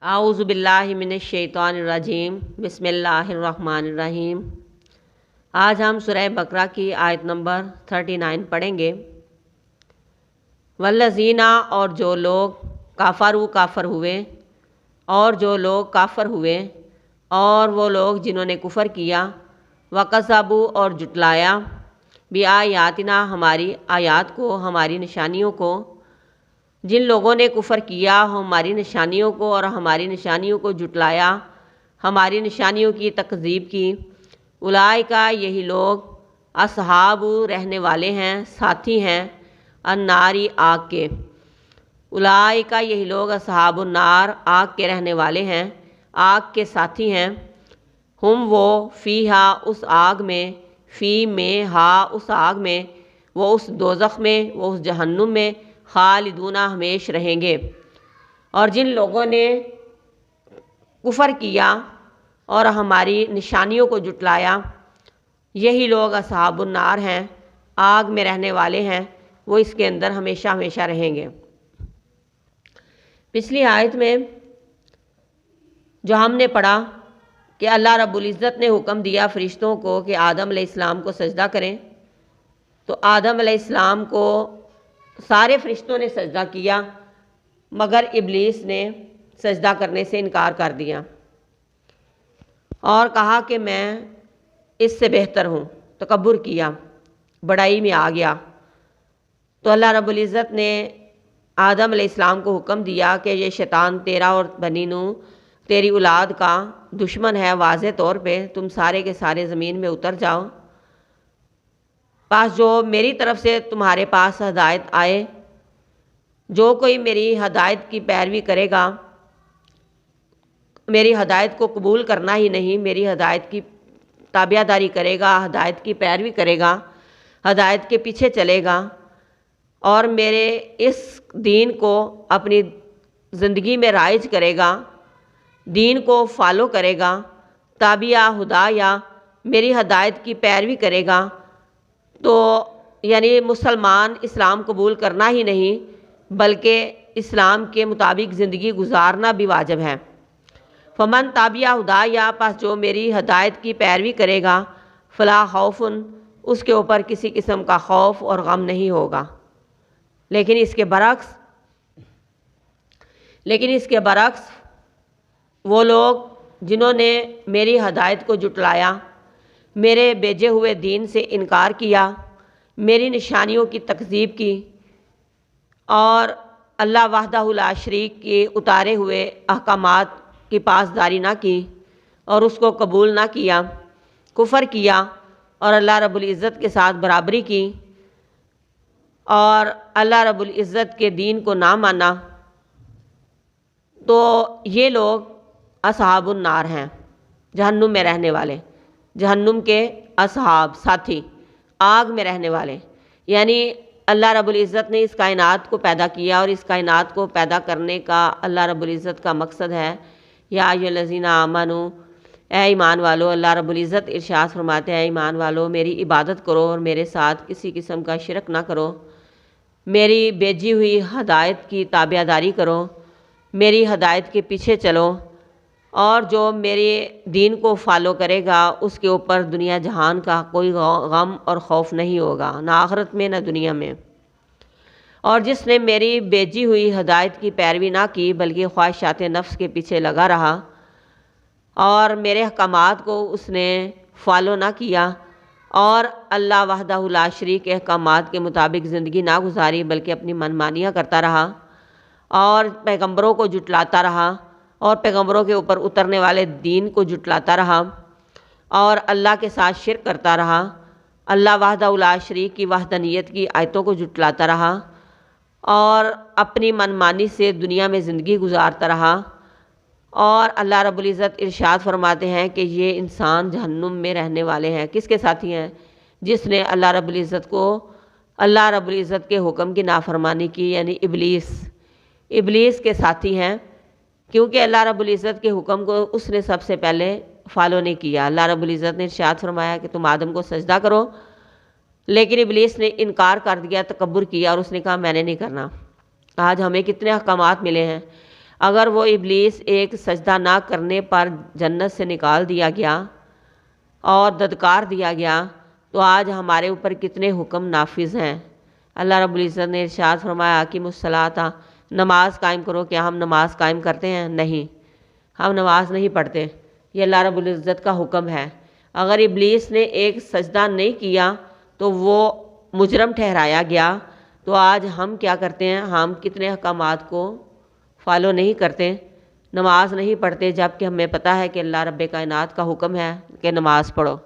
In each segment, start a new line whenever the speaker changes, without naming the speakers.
اعوذ باللہ من الشیطان الرجیم بسم اللہ الرحمن الرحیم۔ آج ہم سورہ بقرہ کی آیت نمبر 39 پڑھیں گے۔ والذین، اور جو لوگ کافر ہوئے، اور جو لوگ کافر ہوئے، اور وہ لوگ جنہوں نے کفر کیا، وکذبوا، اور جٹلایا، بآیاتنا، ہماری آیات کو، ہماری نشانیوں کو۔ جن لوگوں نے کفر کیا ہماری نشانیوں کو اور ہماری نشانیوں کو جٹلایا، ہماری نشانیوں کی تکذیب کی، اولئک، یہی لوگ، اصحاب، رہنے والے ہیں، ساتھی ہیں، النار، آگ کے۔ اولئک، یہی لوگ، اصحاب النار، آگ کے رہنے والے ہیں، آگ کے ساتھی ہیں۔ ہم، وہ، فیہا، اس آگ میں، فی میں، ہا، اس آگ میں، وہ اس دوزخ میں، وہ اس جہنم میں، خالدون، ہمیش رہیں گے۔ اور جن لوگوں نے کفر کیا اور ہماری نشانیوں کو جٹلایا، یہی لوگ اصحاب النار ہیں، آگ میں رہنے والے ہیں، وہ اس کے اندر ہمیشہ ہمیشہ رہیں گے۔ پچھلی آیت میں جو ہم نے پڑھا کہ اللہ رب العزت نے حکم دیا فرشتوں کو کہ آدم علیہ السلام کو سجدہ کریں، تو آدم علیہ السلام کو سارے فرشتوں نے سجدہ کیا، مگر ابلیس نے سجدہ کرنے سے انکار کر دیا اور کہا کہ میں اس سے بہتر ہوں، تکبر کیا، بڑائی میں آ گیا۔ تو اللہ رب العزت نے آدم علیہ السلام کو حکم دیا کہ یہ شیطان تیرا اور بنی نوح، تیری اولاد کا دشمن ہے، واضح طور پہ تم سارے کے سارے زمین میں اتر جاؤ، پاس جو میری طرف سے تمہارے پاس ہدایت آئے، جو کوئی میری ہدایت کی پیروی کرے گا، میری ہدایت کو قبول کرنا ہی نہیں، میری ہدایت کی تابعہ داری کرے گا، ہدایت کی پیروی کرے گا، ہدایت کے پیچھے چلے گا اور میرے اس دین کو اپنی زندگی میں رائج کرے گا، دین کو فالو کرے گا، تابعہ ہدا یا میری ہدایت کی پیروی کرے گا، تو یعنی مسلمان اسلام قبول کرنا ہی نہیں بلکہ اسلام کے مطابق زندگی گزارنا بھی واجب ہے۔ فمن تابعہ ہدا یا، پس جو میری ہدایت کی پیروی کرے گا، فلا خوف، اس کے اوپر کسی قسم کا خوف اور غم نہیں ہوگا۔ لیکن اس کے برعکس وہ لوگ جنہوں نے میری ہدایت کو جٹلایا، میرے بھیجے ہوئے دین سے انکار کیا، میری نشانیوں کی تکذیب کی اور اللہ وحدہ لا شریک کے اتارے ہوئے احکامات کی پاسداری نہ کی اور اس کو قبول نہ کیا، کفر کیا اور اللہ رب العزت کے ساتھ برابری کی اور اللہ رب العزت کے دین کو نہ مانا، تو یہ لوگ اصحاب النار ہیں، جہنم میں رہنے والے، جہنم کے اصحاب، ساتھی، آگ میں رہنے والے۔ یعنی اللہ رب العزت نے اس کائنات کو پیدا کیا اور اس کائنات کو پیدا کرنے کا اللہ رب العزت کا مقصد ہے، یا ایھا الذین آمنوا، اے ایمان والو، اللہ رب العزت ارشاد فرماتے ہیں اے ایمان والو، میری عبادت کرو اور میرے ساتھ کسی قسم کا شرک نہ کرو، میری بھیجی ہوئی ہدایت کی تابعہ داری کرو، میری ہدایت کے پیچھے چلو، اور جو میرے دین کو فالو کرے گا اس کے اوپر دنیا جہان کا کوئی غم اور خوف نہیں ہوگا، نہ آخرت میں نہ دنیا میں۔ اور جس نے میری بھیجی ہوئی ہدایت کی پیروی نہ کی بلکہ خواہشات نفس کے پیچھے لگا رہا اور میرے احکامات کو اس نے فالو نہ کیا اور اللہ وحدہ لا شریک کے احکامات کے مطابق زندگی نہ گزاری بلکہ اپنی من مانیاں کرتا رہا اور پیغمبروں کو جٹلاتا رہا اور پیغمبروں کے اوپر اترنے والے دین کو جٹلاتا رہا اور اللہ کے ساتھ شرک کرتا رہا، اللہ وحدہ لا شریک کی وحدانیت کی آیتوں کو جٹلاتا رہا اور اپنی من مانی سے دنیا میں زندگی گزارتا رہا، اور اللہ رب العزت ارشاد فرماتے ہیں کہ یہ انسان جہنم میں رہنے والے ہیں۔ کس کے ساتھی ہیں؟ جس نے اللہ رب العزت کے حکم کی نافرمانی کی، یعنی ابلیس کے ساتھی ہیں، کیونکہ اللہ رب العزت کے حکم کو اس نے سب سے پہلے فالو نہیں کیا۔ اللہ رب العزت نے ارشاد فرمایا کہ تم آدم کو سجدہ کرو، لیکن ابلیس نے انکار کر دیا، تکبر کیا اور اس نے کہا میں نے نہیں کرنا۔ آج ہمیں کتنے احکامات ملے ہیں، اگر وہ ابلیس ایک سجدہ نہ کرنے پر جنت سے نکال دیا گیا اور دھتکار دیا گیا تو آج ہمارے اوپر کتنے حکم نافذ ہیں۔ اللہ رب العزت نے ارشاد فرمایا اقیموا الصلاۃ، نماز قائم کرو۔ کیا ہم نماز قائم کرتے ہیں؟ نہیں، ہم نماز نہیں پڑھتے۔ یہ اللہ رب العزت کا حکم ہے۔ اگر ابلیس نے ایک سجدہ نہیں کیا تو وہ مجرم ٹھہرایا گیا، تو آج ہم کیا کرتے ہیں؟ ہم کتنے احکامات کو فالو نہیں کرتے، نماز نہیں پڑھتے، جبکہ ہمیں پتہ ہے کہ اللہ رب کائنات کا حکم ہے کہ نماز پڑھو۔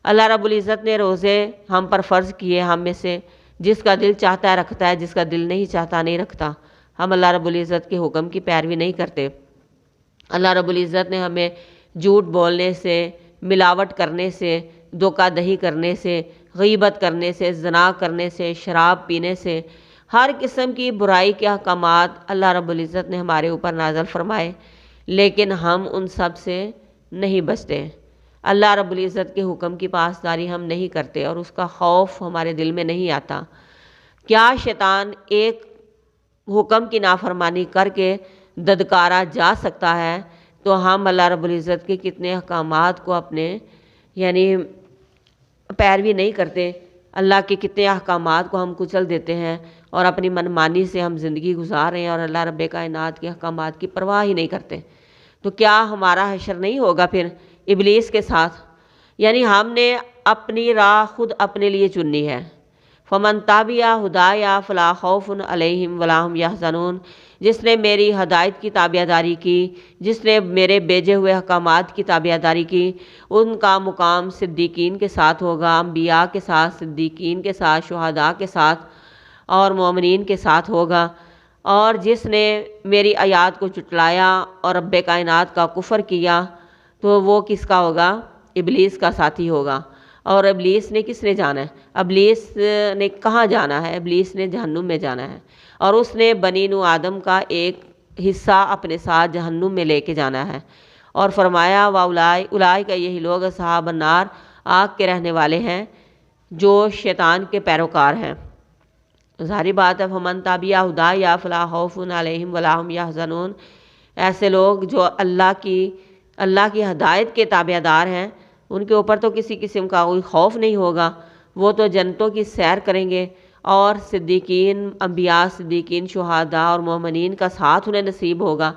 اللہ رب العزت نے روزے ہم پر فرض کیے، ہم میں سے جس کا دل چاہتا ہے رکھتا ہے، جس کا دل نہیں چاہتا نہیں رکھتا۔ ہم اللہ رب العزت کے حکم کی پیروی نہیں کرتے۔ اللہ رب العزت نے ہمیں جھوٹ بولنے سے، ملاوٹ کرنے سے، دھوکہ دہی کرنے سے، غیبت کرنے سے، زنا کرنے سے، شراب پینے سے، ہر قسم کی برائی کے احکامات اللہ رب العزت نے ہمارے اوپر نازل فرمائے، لیکن ہم ان سب سے نہیں بچتے۔ اللہ رب العزت کے حکم کی پاسداری ہم نہیں کرتے اور اس کا خوف ہمارے دل میں نہیں آتا۔ کیا شیطان ایک حکم کی نافرمانی کر کے دھتکارا جا سکتا ہے، تو ہم اللہ رب العزت کے کتنے احکامات کو اپنے پیروی نہیں کرتے، اللہ کے کتنے احکامات کو ہم کچل دیتے ہیں اور اپنی منمانی سے ہم زندگی گزار رہے ہیں اور اللہ رب کائنات کے احکامات کی پرواہ ہی نہیں کرتے۔ تو کیا ہمارا حشر نہیں ہوگا پھر ابلیس کے ساتھ؟ ہم نے اپنی راہ خود اپنے لیے چننی ہے۔ فمن تبع ہدایا فلا خوف علیہم ولا هم یحزنون، جس نے میری ہدایت کی تابعداری کی، جس نے میرے بھیجے ہوئے احکامات کی تابعداری کی، ان کا مقام صدیقین کے ساتھ ہوگا، انبیاء کے ساتھ، صدیقین کے ساتھ، شہداء کے ساتھ اور مومنین کے ساتھ ہوگا۔ اور جس نے میری آیات کو جھٹلایا اور رب کائنات کا کفر کیا تو وہ کس کا ہوگا؟ ابلیس کا ساتھی ہوگا۔ اور ابلیس نے کس نے جانا ہے؟ ابلیس نے کہاں جانا ہے؟ ابلیس نے جہنم میں جانا ہے، اور اس نے بنی نوح آدم کا ایک حصہ اپنے ساتھ جہنم میں لے کے جانا ہے۔ اور فرمایا اولئک کا یہی لوگ اصحاب النار، آگ کے رہنے والے ہیں جو شیطان کے پیروکار ہیں۔ ظاہری بات ہے فمن تبع ہدایا فلا خوف علیہم ولا هم یحزنون، ایسے لوگ جو اللہ کی ہدایت کے تابعدار ہیں، ان کے اوپر تو کسی قسم کا کوئی خوف نہیں ہوگا، وہ تو جنتوں کی سیر کریں گے اور صدیقین، انبیاء، صدیقین، شہداء اور مومنین کا ساتھ انہیں نصیب ہوگا۔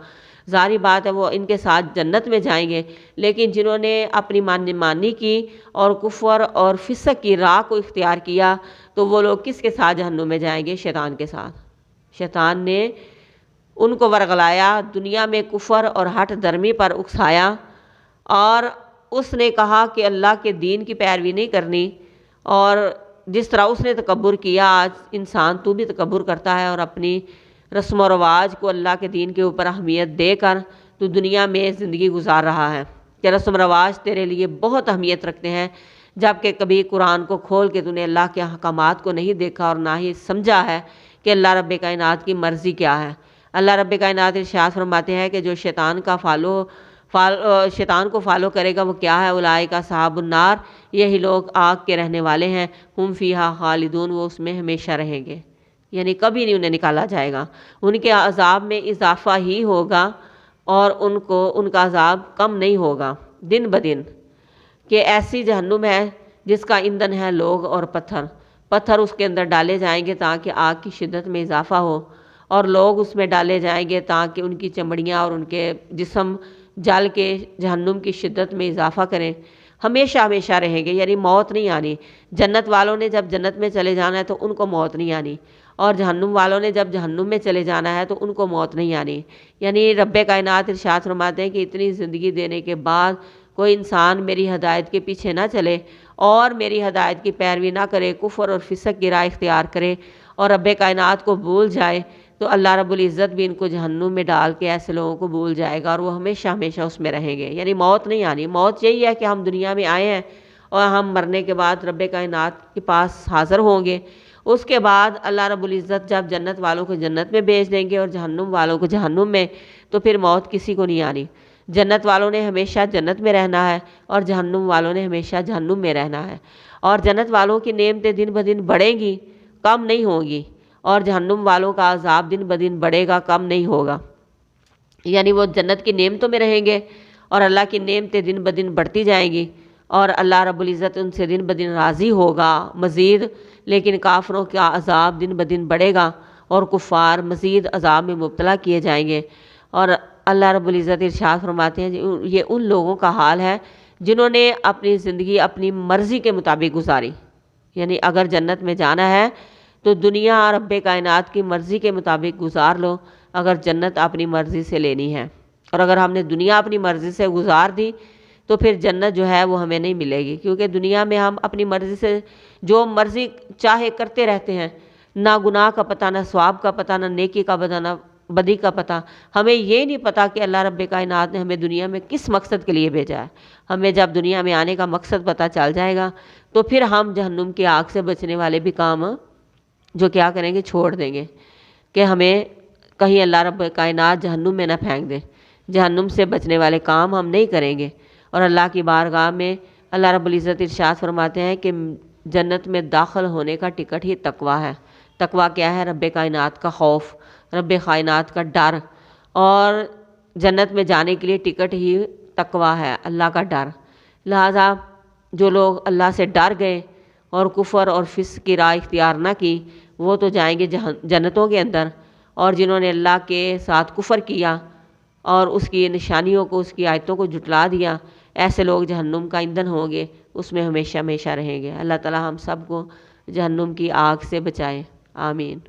ظاہری بات ہے وہ ان کے ساتھ جنت میں جائیں گے۔ لیکن جنہوں نے اپنی مانی کی اور کفر اور فسق کی راہ کو اختیار کیا، تو وہ لوگ کس کے ساتھ جہنم میں جائیں گے؟ شیطان کے ساتھ۔ شیطان نے ان کو ورغلایا، دنیا میں کفر اور ہٹ درمی پر اکسایا، اور اس نے کہا کہ اللہ کے دین کی پیروی نہیں کرنی، اور جس طرح اس نے تکبر کیا، آج انسان تو بھی تکبر کرتا ہے اور اپنی رسم و رواج کو اللہ کے دین کے اوپر اہمیت دے کر تو دنیا میں زندگی گزار رہا ہے کہ رسم و رواج تیرے لیے بہت اہمیت رکھتے ہیں، جبکہ کبھی قرآن کو کھول کے تو نے اللہ کے احکامات کو نہیں دیکھا اور نہ ہی سمجھا ہے کہ اللہ رب کائنات کی مرضی کیا ہے۔ اللہ رب کائنات ارشاد فرماتے ہیں کہ جو شیطان کو فالو کرے گا وہ کیا ہے؟ اولئک اصحاب النار، یہی لوگ آگ کے رہنے والے ہیں، ہم فیہا خالدون، وہ اس میں ہمیشہ رہیں گے، کبھی نہیں انہیں نکالا جائے گا۔ ان کے عذاب میں اضافہ ہی ہوگا اور ان کا عذاب کم نہیں ہوگا دن بدن، کہ ایسی جہنم ہے جس کا ایندھن ہے لوگ اور پتھر اس کے اندر ڈالے جائیں گے تاکہ آگ کی شدت میں اضافہ ہو، اور لوگ اس میں ڈالے جائیں گے تاکہ ان کی چمڑیاں اور ان کے جسم جل کے جہنم کی شدت میں اضافہ کریں، ہمیشہ رہیں گے، موت نہیں آنی۔ جنت والوں نے جب جنت میں چلے جانا ہے تو ان کو موت نہیں آنی، اور جہنم والوں نے جب جہنم میں چلے جانا ہے تو ان کو موت نہیں آنی۔ رب کائنات ارشاد فرماتے ہیں کہ اتنی زندگی دینے کے بعد کوئی انسان میری ہدایت کے پیچھے نہ چلے اور میری ہدایت کی پیروی نہ کرے، کفر اور فسق کی راہ اختیار کرے اور رب کائنات کو بھول جائے، تو اللہ رب العزت بھی ان کو جہنم میں ڈال کے ایسے لوگوں کو بھول جائے گا اور وہ ہمیشہ اس میں رہیں گے، موت نہیں آنی۔ موت یہی ہے کہ ہم دنیا میں آئے ہیں اور ہم مرنے کے بعد رب کائنات کے پاس حاضر ہوں گے۔ اس کے بعد اللہ رب العزت جب جنت والوں کو جنت میں بھیج دیں گے اور جہنم والوں کو جہنم میں، تو پھر موت کسی کو نہیں آنی۔ جنت والوں نے ہمیشہ جنت میں رہنا ہے اور جہنم والوں نے ہمیشہ جہنم میں رہنا ہے، اور جنت والوں کی نعمتیں دن بدن بڑھیں گی، کم نہیں ہوں گی، اور جہنم والوں کا عذاب دن بدن بڑھے گا، کم نہیں ہوگا۔ یعنی وہ جنت کی نعمتوں میں رہیں گے اور اللہ کی نعمتیں دن بدن بڑھتی جائیں گی اور اللہ رب العزت ان سے دن بدن راضی ہوگا مزید، لیکن کافروں کا عذاب دن بدن بڑھے گا اور کفار مزید عذاب میں مبتلا کیے جائیں گے۔ اور اللہ رب العزت ارشاد فرماتے ہیں یہ ان لوگوں کا حال ہے جنہوں نے اپنی زندگی اپنی مرضی کے مطابق گزاری، یعنی اگر جنت میں جانا ہے تو دنیا رب کائنات کی مرضی کے مطابق گزار لو اگر جنت اپنی مرضی سے لینی ہے، اور اگر ہم نے دنیا اپنی مرضی سے گزار دی تو پھر جنت جو ہے وہ ہمیں نہیں ملے گی، کیونکہ دنیا میں ہم اپنی مرضی سے جو مرضی چاہے کرتے رہتے ہیں، نہ گناہ کا پتہ، نہ ثواب کا پتہ، نہ نیکی کا پتہ، نہ بدی کا پتہ۔ ہمیں یہ نہیں پتہ کہ اللہ رب کائنات نے ہمیں دنیا میں کس مقصد کے لیے بھیجا ہے۔ ہمیں جب دنیا میں آنے کا مقصد پتہ چل جائے گا تو پھر ہم جہنم کی آگ سے بچنے والے بھی کام جو کیا کریں گے، چھوڑ دیں گے کہ ہمیں کہیں اللہ رب کائنات جہنم میں نہ پھینک دے۔ جہنم سے بچنے والے کام ہم نہیں کریں گے، اور اللہ کی بارگاہ میں اللہ رب العزت ارشاد فرماتے ہیں کہ جنت میں داخل ہونے کا ٹکٹ ہی تقویٰ ہے۔ تقویٰ کیا ہے؟ رب کائنات کا خوف، رب کائنات کا ڈر، اور جنت میں جانے کے لیے ٹکٹ ہی تقویٰ ہے، اللہ کا ڈر۔ لہٰذا جو لوگ اللہ سے ڈر گئے اور کفر اور فسق کی راہ اختیار نہ کی وہ تو جائیں گے جنتوں کے اندر، اور جنہوں نے اللہ کے ساتھ کفر کیا اور اس کی نشانیوں کو، اس کی آیتوں کو جھٹلا دیا، ایسے لوگ جہنم کا ایندھن ہوں گے، اس میں ہمیشہ ہمیشہ رہیں گے۔ اللہ تعالی ہم سب کو جہنم کی آگ سے بچائے، آمین۔